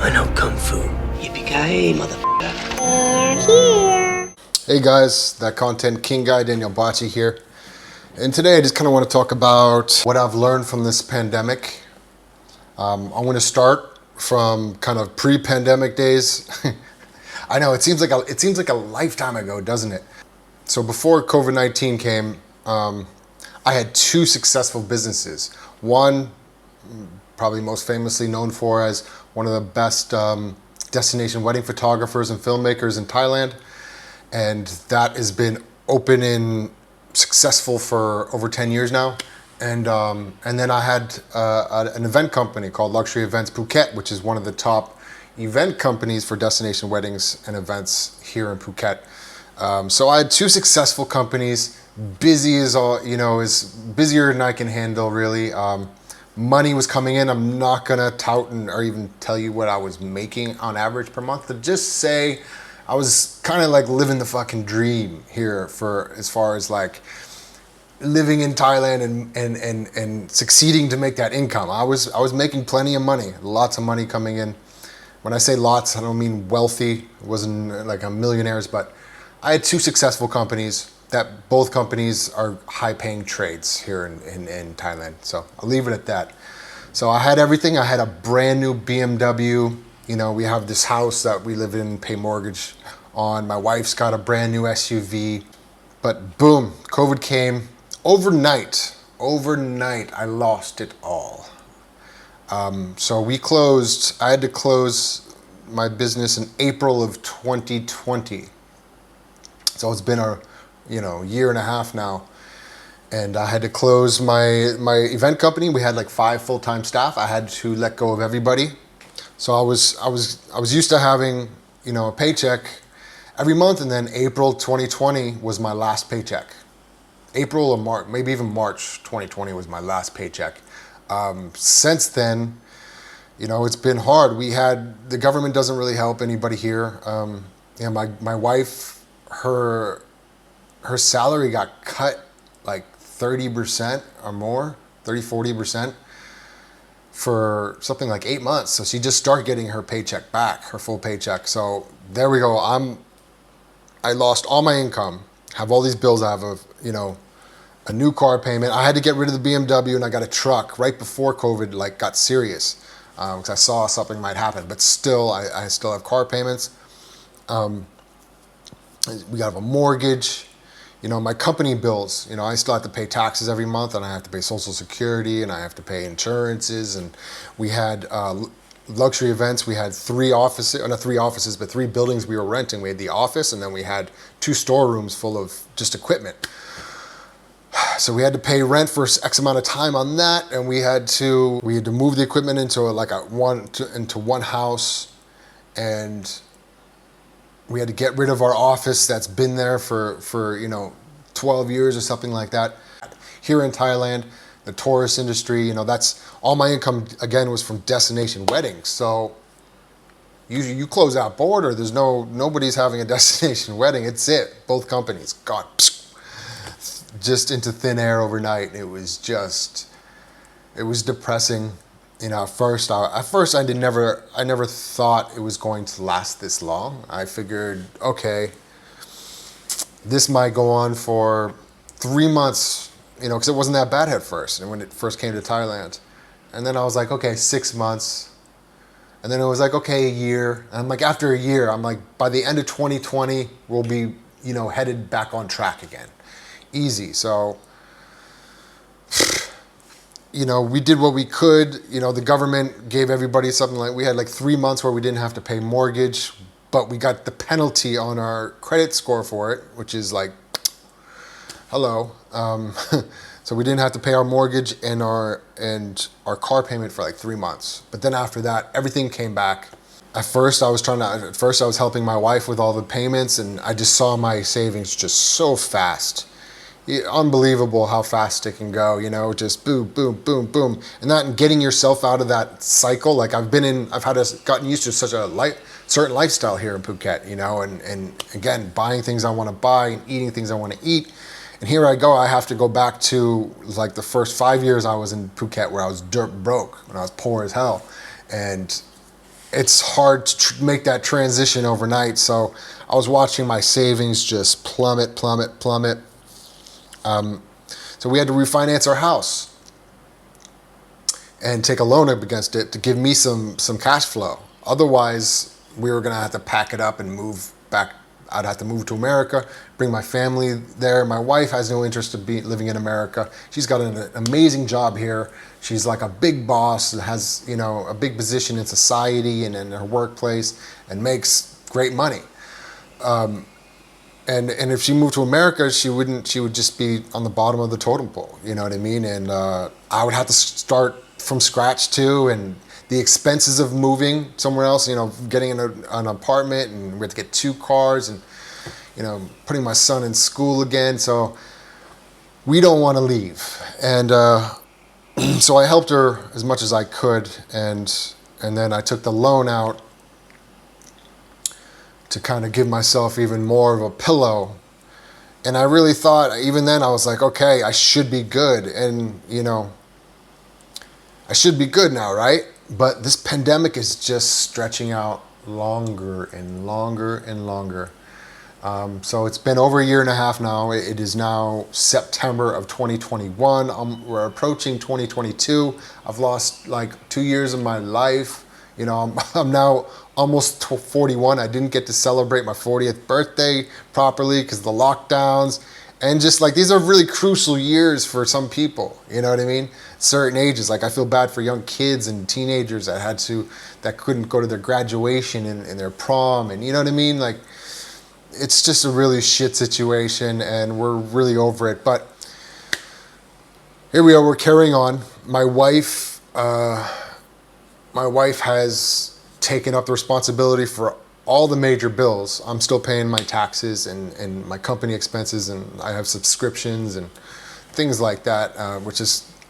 I know Kung Fu. Yippee-ki-yay, motherfucker. Here. Hey guys, that content king guy, Daniel Bocci here. And today I just kind of want to talk about what I've learned from this pandemic. I'm going to start from kind of pre-pandemic days. I know it seems like a lifetime ago, doesn't it? So before COVID-19 came, I had two successful businesses. One, probably most famously known for as one of the best destination wedding photographers and filmmakers in Thailand, and that has been open and successful for over 10 years now. And then I had an event company called Luxury Events Phuket, which is one of the top event companies for destination weddings and events here in Phuket. So I had two successful companies, busy as all, is busier than I can handle really. Money was coming in. I'm not gonna tout or even tell you what I was making on average per month, but just say I was kind of like living the fucking dream here for as far as like living in Thailand and succeeding to make that income. I was making plenty of money, lots of money coming in. When I say lots, I don't mean wealthy. It wasn't like a millionaires, but I had two successful companies that both companies are high-paying trades here in Thailand. So I'll leave it at that. So I had everything. I had a brand new BMW. We have this house that we live in, pay mortgage on. My wife's got a brand new SUV. But boom, COVID came. Overnight, I lost it all. So I had to close my business in April of 2020. So it's been a year and a half now. And I had to close my event company. We had like 5 full-time staff. I had to let go of everybody. So I was used to having, a paycheck every month, and then April 2020 was my last paycheck. April or March, maybe even March 2020 was my last paycheck. Since then, it's been hard. The government doesn't really help anybody here. My wife, her salary got cut like 30% or more, 40% for something like 8 months. So she just started getting her paycheck back, her full paycheck. So there we go. I lost all my income, have all these bills. I have a new car payment. I had to get rid of the BMW, and I got a truck right before COVID got serious, because I saw something might happen. But still, I still have car payments. We got a mortgage. My company bills, I still have to pay taxes every month, and I have to pay Social Security, and I have to pay insurances. And we had luxury events. We had 3 offices, not 3 offices, but 3 buildings we were renting. We had the office, and then we had 2 storerooms full of just equipment. So we had to pay rent for X amount of time on that, and we had to move the equipment into one house, and we had to get rid of our office that's been there for 12 years or something like that. Here in Thailand, the tourist industry, that's all my income again was from destination weddings. So usually you close that border, there's nobody's having a destination wedding. It's it. Both companies got just into thin air overnight. It was depressing. At first I never thought it was going to last this long. I figured, okay, this might go on for 3 months, because it wasn't that bad at first, and when it first came to Thailand. And then I was like, okay, 6 months. And then it was like, okay, a year. And I'm like, after a year, I'm like, by the end of 2020, we'll be, headed back on track again. Easy. So we did what we could. The government gave everybody something like, we had like 3 months where we didn't have to pay mortgage, but we got the penalty on our credit score for it, which is like, hello. So we didn't have to pay our mortgage and our car payment for like 3 months. But then after that, everything came back. At first I was helping my wife with all the payments, and I just saw my savings just so fast. Unbelievable how fast it can go, just boom, boom, boom, boom. And getting yourself out of that cycle, like gotten used to such a certain lifestyle here in Phuket, and again, buying things I want to buy and eating things I want to eat. And here I go, I have to go back to like the first 5 years I was in Phuket, where I was dirt broke, when I was poor as hell. And it's hard to make that transition overnight. So I was watching my savings just plummet. So we had to refinance our house and take a loan up against it to give me some cash flow. Otherwise, we were gonna have to pack it up and move back. I'd have to move to America, bring my family there. My wife has no interest in living in America. She's got an amazing job here. She's like a big boss, has, you know, a big position in society and in her workplace, and makes great money. And if she moved to America, she would just be on the bottom of the totem pole. You know what I mean? And I would have to start from scratch too, and the expenses of moving somewhere else, you know, getting an apartment, and we had to get 2 cars, and, you know, putting my son in school again. So we don't want to leave. And so I helped her as much as I could. And then I took the loan out to kind of give myself even more of a pillow. And I really thought, even then I was like, okay, I should be good. And, you know, I should be good now, right? But this pandemic is just stretching out longer and longer and longer. So it's been over a year and a half now. It is now September of 2021. We're approaching 2022. I've lost like 2 years of my life. You know, I'm now almost 41. I didn't get to celebrate my 40th birthday properly because of the lockdowns. And just like, these are really crucial years for some people, you know what I mean? Certain ages, like I feel bad for young kids and teenagers that couldn't go to their graduation and their prom, and you know what I mean? Like, it's just a really shit situation, and we're really over it. But here we are, we're carrying on. My wife has taken up the responsibility for all the major bills. I'm still paying my taxes and my company expenses, and I have subscriptions and things like that, which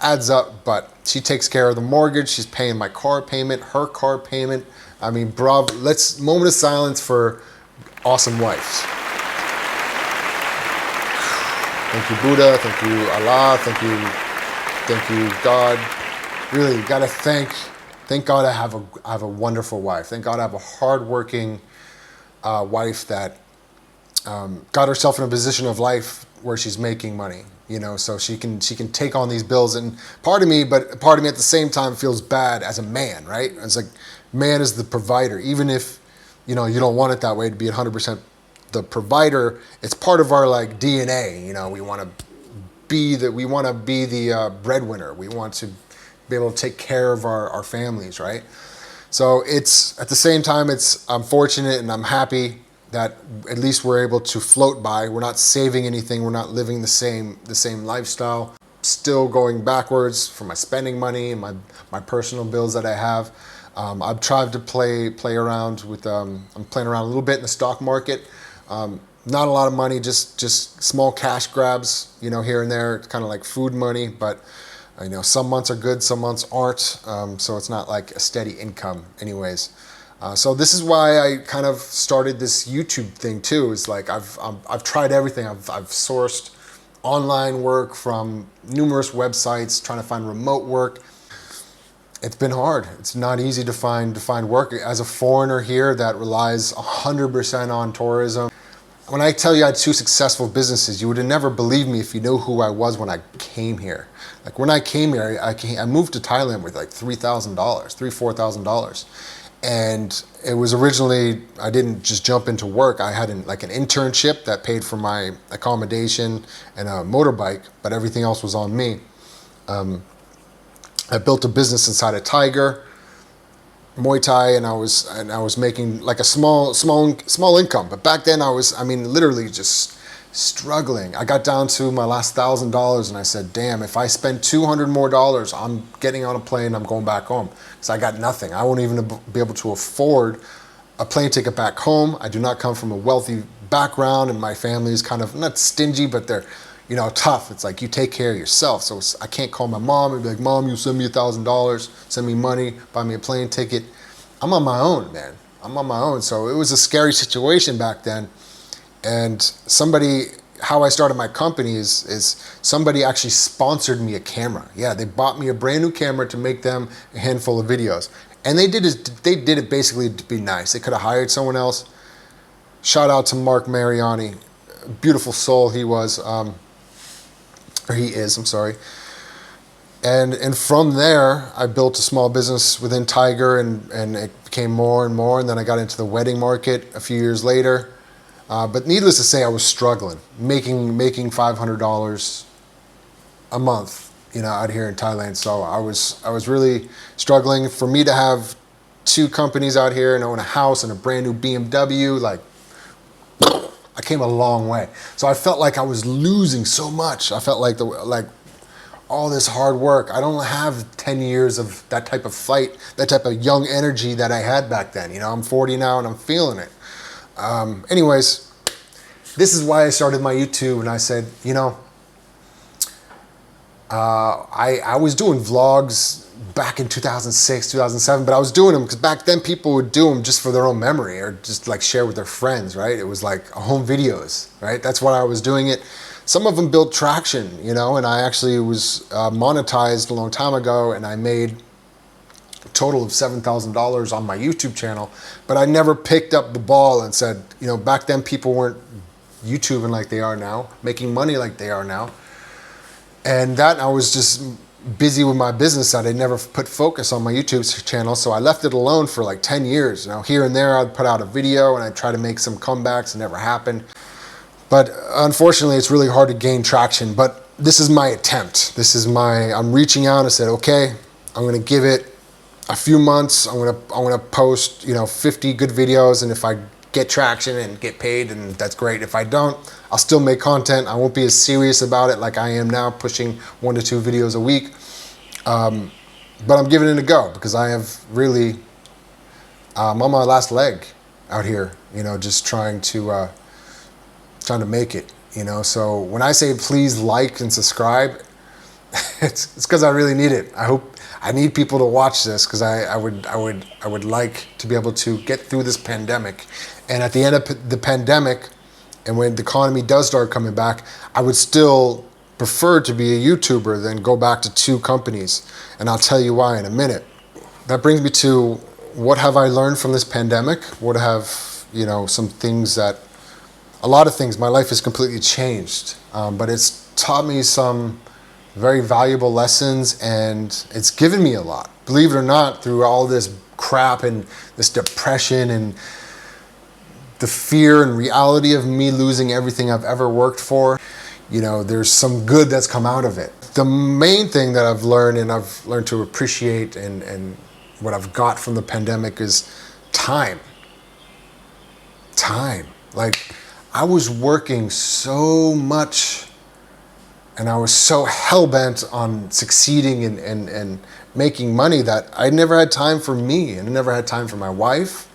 adds up. But she takes care of the mortgage. She's paying my car payment, her car payment. I mean, bravo. Moment of silence for awesome wives. Thank you, Buddha. Thank you, Allah. Thank you, God. Really, gotta thank God I have a wonderful wife. Thank God I have a hardworking wife that got herself in a position of life where she's making money, you know, so she can take on these bills. And part of me at the same time feels bad as a man, right? It's like, man is the provider, even if, you know, you don't want it that way to be 100% the provider. It's part of our like DNA, you know. We want to be the breadwinner. We want to be able to take care of our families, right? So it's, at the same time, I'm fortunate and I'm happy that at least we're able to float by. We're not saving anything. We're not living the same lifestyle. Still going backwards for my spending money and my personal bills that I have. I've tried to play around with, I'm playing around a little bit in the stock market. Not a lot of money, just small cash grabs, you know, here and there. It's kind of like food money, but you know, some months are good, some months aren't. So it's not like a steady income anyways. So this is why I kind of started this YouTube thing too. Is like, I've tried everything. I've sourced online work from numerous websites, trying to find remote work. It's been hard. It's not easy to find work. As a foreigner here that relies 100% on tourism. When I tell you I had 2 successful businesses, you would have never believed me if you knew who I was when I came here. Like, when I came here, I moved to Thailand with like $4,000. And it was originally, I didn't just jump into work. I had an internship that paid for my accommodation and a motorbike, but everything else was on me. I built a business inside a Tiger, Muay Thai, and I was making like a small income. But back then literally just struggling. I got down to my last $1,000, and I said, damn, if I spend $200 more, I'm getting on a plane, I'm going back home. Because I got nothing. I won't even be able to afford a plane ticket back home. I do not come from a wealthy background, and my family is kind of not stingy, but they're, you know, tough. It's like, you take care of yourself. So I can't call my mom and be like, Mom, you send me $1,000, send me money, buy me a plane ticket. I'm on my own, man. I'm on my own. So it was a scary situation back then. And how I started my company is somebody actually sponsored me a camera. Yeah, they bought me a brand new camera to make them a handful of videos. And they did it basically to be nice. They could have hired someone else. Shout out to Mark Mariani, beautiful soul he was, or he is. I'm sorry. And from there, I built a small business within Tiger, and it became more and more. And then I got into the wedding market a few years later. But needless to say, I was struggling, making $500 a month, out here in Thailand. So I was really struggling. For me to have 2 companies out here and own a house and a brand new BMW, like, I came a long way. So I felt like I was losing so much. I felt like all this hard work. I don't have 10 years of that type of fight, that type of young energy that I had back then. I'm 40 now and I'm feeling it. Anyways, this is why I started my YouTube, and I said, I was doing vlogs back in 2006, 2007, but I was doing them because back then people would do them just for their own memory or just like share with their friends, right? It was like home videos, right? That's why I was doing it. Some of them built traction, and I actually was monetized a long time ago, and I made a total of $7,000 on my YouTube channel, but I never picked up the ball and said, back then people weren't YouTubing like they are now, making money like they are now. And that I was just busy with my business that I never put focus on my YouTube channel. So I left it alone for like 10 years. Here and there I'd put out a video and I'd try to make some comebacks. It never happened. But unfortunately, it's really hard to gain traction. But this is my attempt. I'm reaching out and said, okay, I'm going to give it a few months. I'm going to post, 50 good videos. And if I get traction and get paid, and that's great. If I don't, I'll still make content. I won't be as serious about it like I am now, pushing 1 to 2 videos a week. But I'm giving it a go because I have really, I'm on my last leg out here, just trying to make it, So when I say please like and subscribe, it's because I really need it. I need people to watch this because I would like to be able to get through this pandemic. And at the end of the pandemic, and when the economy does start coming back, I would still prefer to be a YouTuber than go back to 2 companies. And I'll tell you why in a minute. That brings me to what have I learned from this pandemic? What have, some things a lot of things, my life has completely changed. But it's taught me some very valuable lessons, and it's given me a lot. Believe it or not, through all this crap and this depression and the fear and reality of me losing everything I've ever worked for, there's some good that's come out of it. The main thing that I've learned, and I've learned to appreciate, and what I've got from the pandemic is time. Time. Like, I was working so much, and I was so hell-bent on succeeding and making money that I never had time for me, and I never had time for my wife.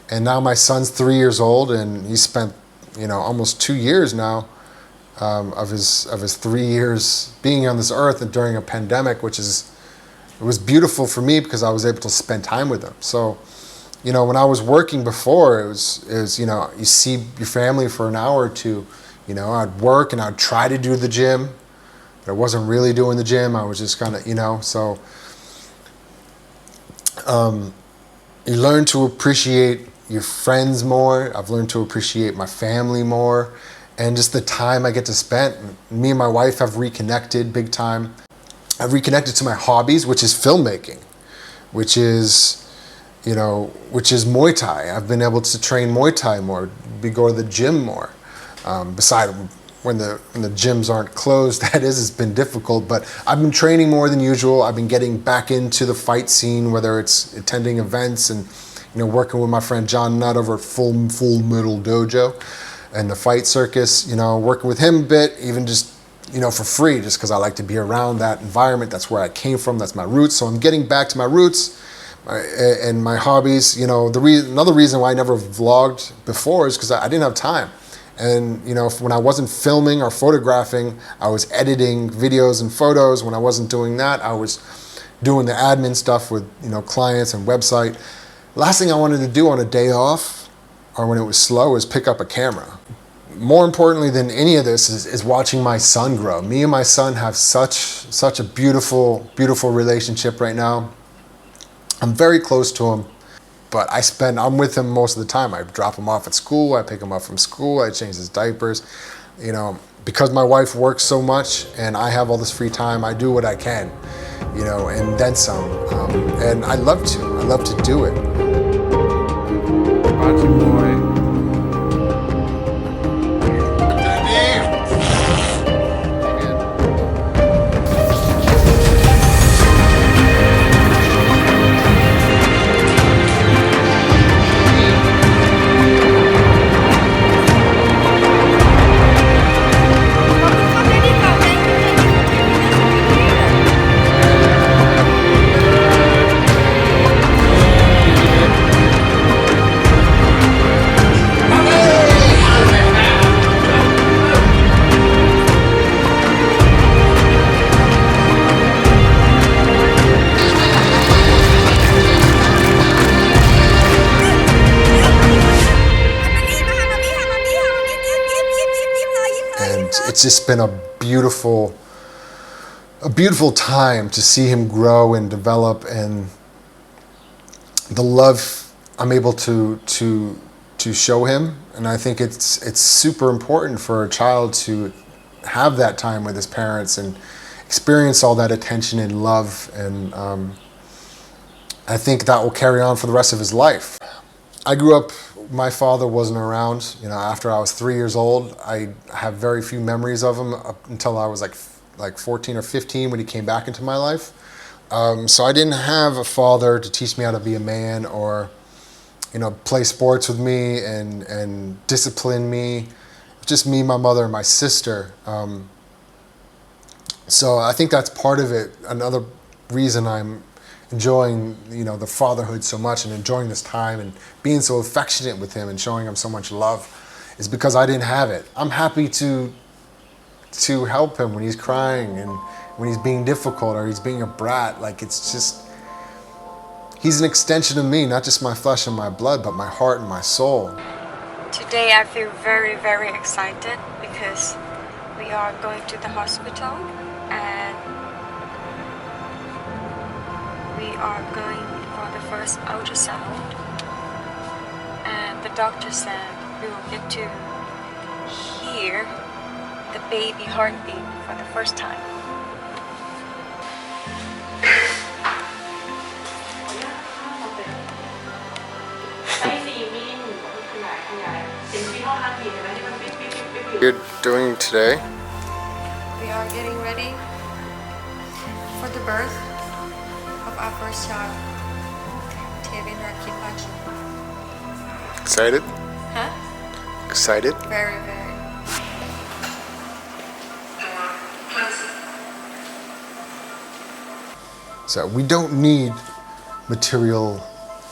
And now my son's 3 years old, and he spent, almost 2 years now of his 3 years being on this earth and during a pandemic, it was beautiful for me because I was able to spend time with him. So, when I was working before, it was you see your family for an hour or two. I'd work and I'd try to do the gym, but I wasn't really doing the gym. I was just kind of, so you learn to appreciate your friends more. I've learned to appreciate my family more, and just the time I get to spend. Me and my wife have reconnected big time. I've reconnected to my hobbies, which is filmmaking, which is Muay Thai. I've been able to train Muay Thai more, go to the gym more. Besides when the gyms aren't closed, it's been difficult, but I've been training more than usual. I've been getting back into the fight scene, whether it's attending events and working with my friend John Nutt over at Full Metal Dojo and the fight circus, working with him a bit, even just, for free, just because I like to be around that environment. That's where I came from. That's my roots. So I'm getting back to my roots and my hobbies. Another reason why I never vlogged before is because I didn't have time. And, when I wasn't filming or photographing, I was editing videos and photos. When I wasn't doing that, I was doing the admin stuff with, clients and website. Last thing I wanted to do on a day off or when it was slow is pick up a camera. More importantly than any of this is watching my son grow. Me and my son have such a beautiful, beautiful relationship right now. I'm very close to him, but I'm with him most of the time. I drop him off at school, I pick him up from school, I change his diapers. You know, because my wife works so much and I have all this free time, I do what I can, you know, and then some. And I love to do it. Bachi boy. It's just been a beautiful time to see him grow and develop, and the love I'm able to show him. And I think it's super important for a child to have that time with his parents and experience all that attention and love, and I think that will carry on for the rest of his life. I grew up, my father wasn't around, you know, after I was 3 years old. I have very few memories of him up until I was like 14 or 15 when he came back into my life. So I didn't have a father to teach me how to be a man, or, you know, play sports with me and discipline me. Just me, my mother, and my sister. So I think that's part of it. Another reason I'm enjoying, you know, the fatherhood so much and enjoying this time and being so affectionate with him and showing him so much love is because I didn't have it. I'm happy to help him when he's crying and when he's being difficult or he's being a brat. Like, it's just, he's an extension of me, not just my flesh and my blood, but my heart and my soul. Today I feel very, very excited because we are going to the hospital and we are going for the first ultrasound, and the doctor said we will get to hear the baby heartbeat for the first time. You're doing today? We are getting ready for the birth of our first child, Tevin Rakipachi. Excited? Huh? Excited? Very, very. So we don't need material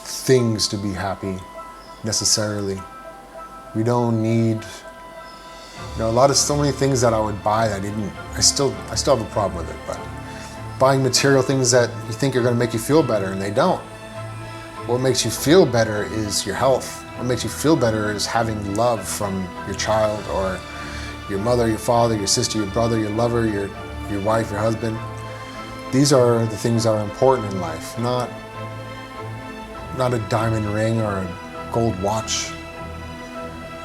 things to be happy necessarily. We don't need, you know, so many things that I would buy that I still have a problem with it, but buying material things that you think are going to make you feel better and they don't. What makes you feel better is your health. What makes you feel better is having love from your child or your mother, your father, your sister, your brother, your lover, your wife, your husband. These are the things that are important in life, not a diamond ring or a gold watch,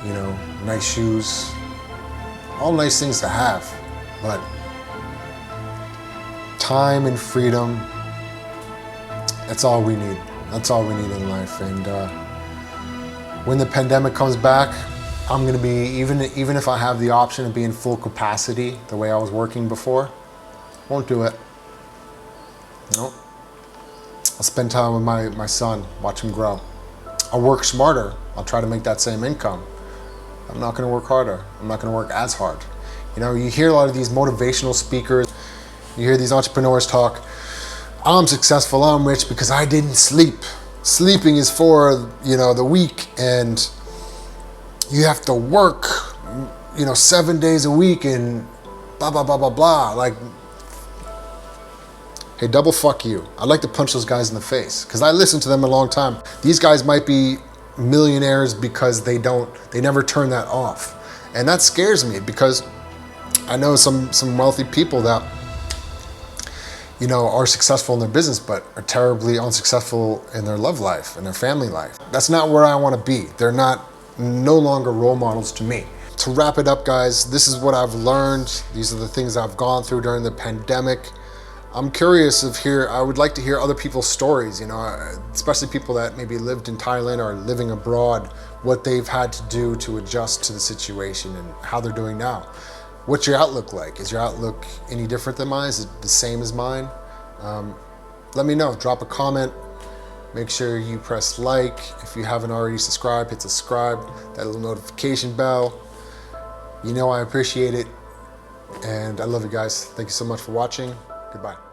you know, nice shoes, all nice things to have, but time and freedom, that's all we need. That's all we need in life. And when the pandemic comes back, I'm gonna be, even if I have the option of being full capacity the way I was working before, won't do it. Nope. I'll spend time with my son, watch him grow. I'll work smarter. I'll try to make that same income. I'm not gonna work harder. I'm not gonna work as hard. You know, you hear a lot of these motivational speakers, you hear these entrepreneurs talk, I'm successful, I'm rich because I didn't sleep. Sleeping is for, you know, the weak, and you have to work, you know, 7 days a week and blah, blah, blah, blah, blah. Like, hey, double fuck you. I'd like to punch those guys in the face because I listened to them a long time. These guys might be millionaires because they never turn that off. And that scares me because I know some wealthy people that, you know, are successful in their business, but are terribly unsuccessful in their love life and their family life. That's not where I want to be. They're no longer role models to me. To wrap it up, guys, this is what I've learned. These are the things I've gone through during the pandemic. I'm curious I would like to hear other people's stories, you know, especially people that maybe lived in Thailand or living abroad, what they've had to do to adjust to the situation and how they're doing now. What's your outlook like? Is your outlook any different than mine? Is it the same as mine? Let me know. Drop a comment. Make sure you press like. If you haven't already subscribed, hit subscribe. That little notification bell. You know I appreciate it. And I love you guys. Thank you so much for watching. Goodbye.